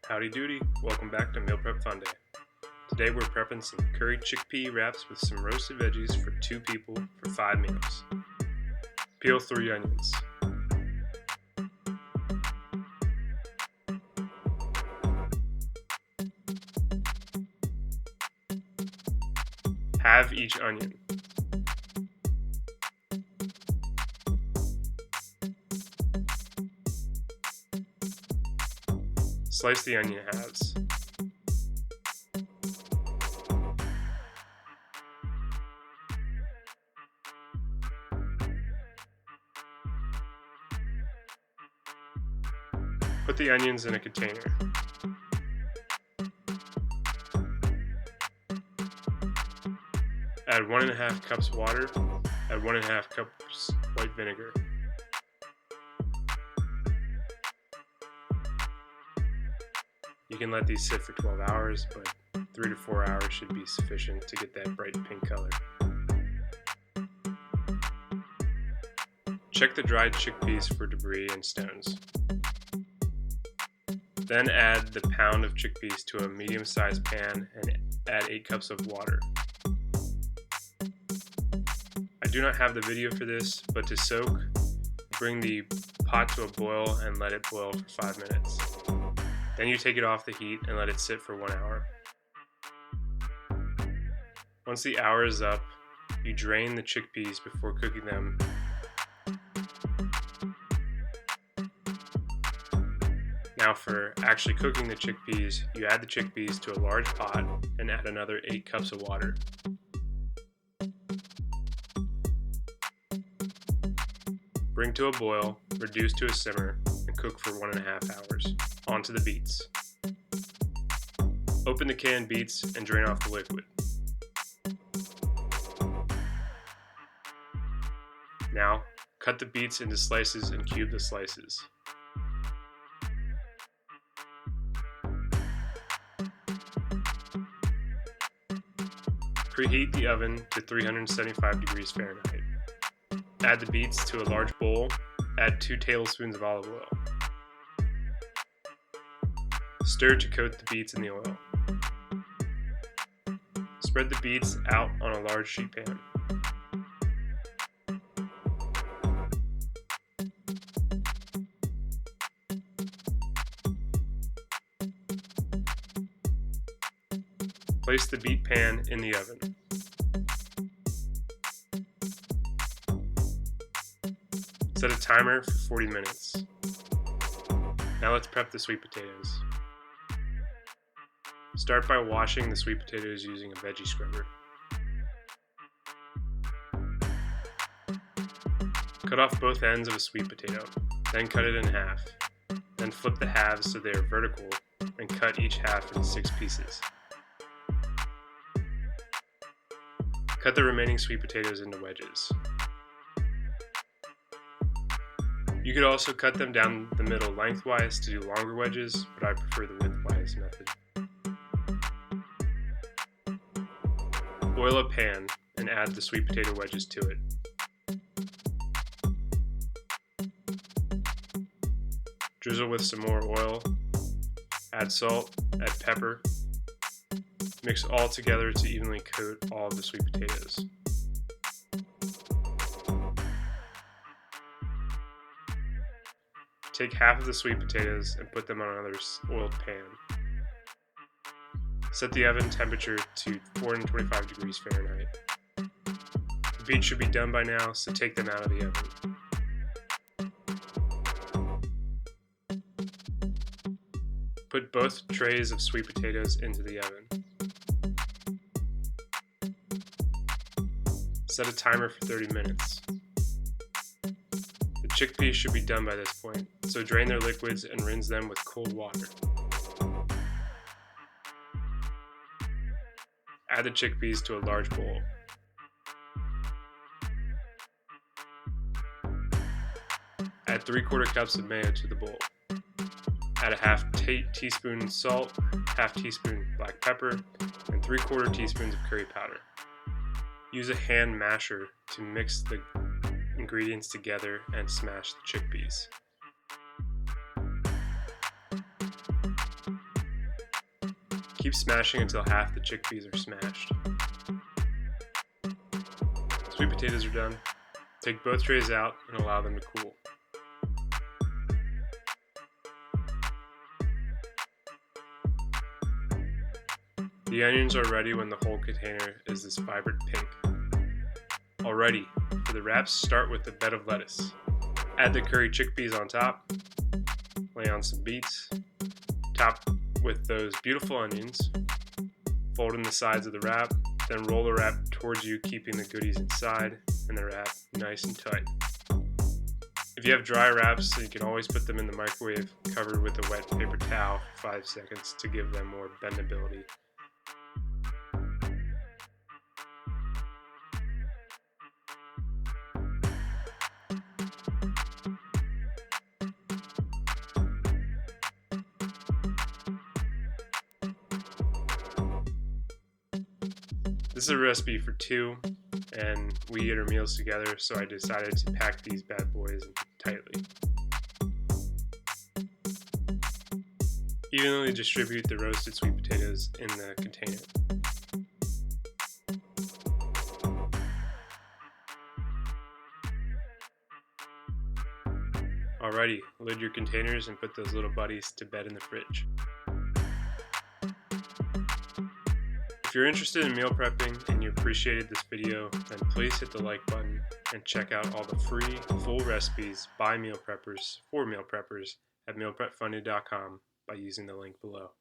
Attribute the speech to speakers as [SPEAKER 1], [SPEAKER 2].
[SPEAKER 1] Howdy doody, welcome back to Meal Prep Fun Day. Today we're prepping some curried chickpea wraps with some roasted veggies for 2 people for 5 meals. Peel 3 onions. Halve each onion. Slice the onion halves. Put the onions in a container. Add 1.5 cups water. Add 1.5 cups white vinegar. You can let these sit for 12 hours, but 3 to 4 hours should be sufficient to get that bright pink color. Check the dried chickpeas for debris and stones. Then add the pound of chickpeas to a medium-sized pan and add 8 cups of water. I do not have the video for this, but to soak, bring the pot to a boil and let it boil for 5 minutes. Then you take it off the heat and let it sit for 1 hour. Once the hour is up, you drain the chickpeas before cooking them. Now for actually cooking the chickpeas, you add the chickpeas to a large pot and add another 8 cups of water. Bring to a boil, reduce to a simmer, and cook for 1.5 hours. Onto the beets. Open the canned beets and drain off the liquid. Now, cut the beets into slices and cube the slices. Preheat the oven to 375 degrees Fahrenheit. Add the beets to a large bowl. Add 2 tablespoons of olive oil. Stir to coat the beets in the oil. Spread the beets out on a large sheet pan. Place the beet pan in the oven. Set a timer for 40 minutes. Now let's prep the sweet potatoes. Start by washing the sweet potatoes using a veggie scrubber. Cut off both ends of a sweet potato, then cut it in half. Then flip the halves so they are vertical and cut each half into 6 pieces. Cut the remaining sweet potatoes into wedges. You could also cut them down the middle lengthwise to do longer wedges, but I prefer the widthwise method. Oil a pan and add the sweet potato wedges to it. Drizzle with some more oil, add salt, add pepper. Mix all together to evenly coat all of the sweet potatoes. Take half of the sweet potatoes and put them on another oiled pan. Set the oven temperature to 425 degrees Fahrenheit. The beets should be done by now, so take them out of the oven. Put both trays of sweet potatoes into the oven. Set a timer for 30 minutes. The chickpeas should be done by this point, so drain their liquids and rinse them with cold water. Add the chickpeas to a large bowl. Add 3/4 cups of mayo to the bowl. Add a half teaspoon salt, half teaspoon black pepper, and 3/4 teaspoons of curry powder. Use a hand masher to mix the ingredients together and smash the chickpeas. Keep smashing until half the chickpeas are smashed. Sweet potatoes are done. Take both trays out and allow them to cool. The onions are ready when the whole container is this vibrant pink. Alrighty, for the wraps, start with a bed of lettuce. Add the curry chickpeas on top. Lay on some beets. Top with those beautiful onions. Fold in the sides of the wrap, then roll the wrap towards you, keeping the goodies inside and the wrap nice and tight. If you have dry wraps, you can always put them in the microwave covered with a wet paper towel for 5 seconds to give them more bendability. This is a recipe for 2, and we eat our meals together, so I decided to pack these bad boys tightly. Evenly distribute the roasted sweet potatoes in the container. Alrighty, lid your containers and put those little buddies to bed in the fridge. If you're interested in meal prepping and you appreciated this video, then please hit the like button and check out all the free, full recipes by meal preppers for meal preppers at mealprepfunded.com by using the link below.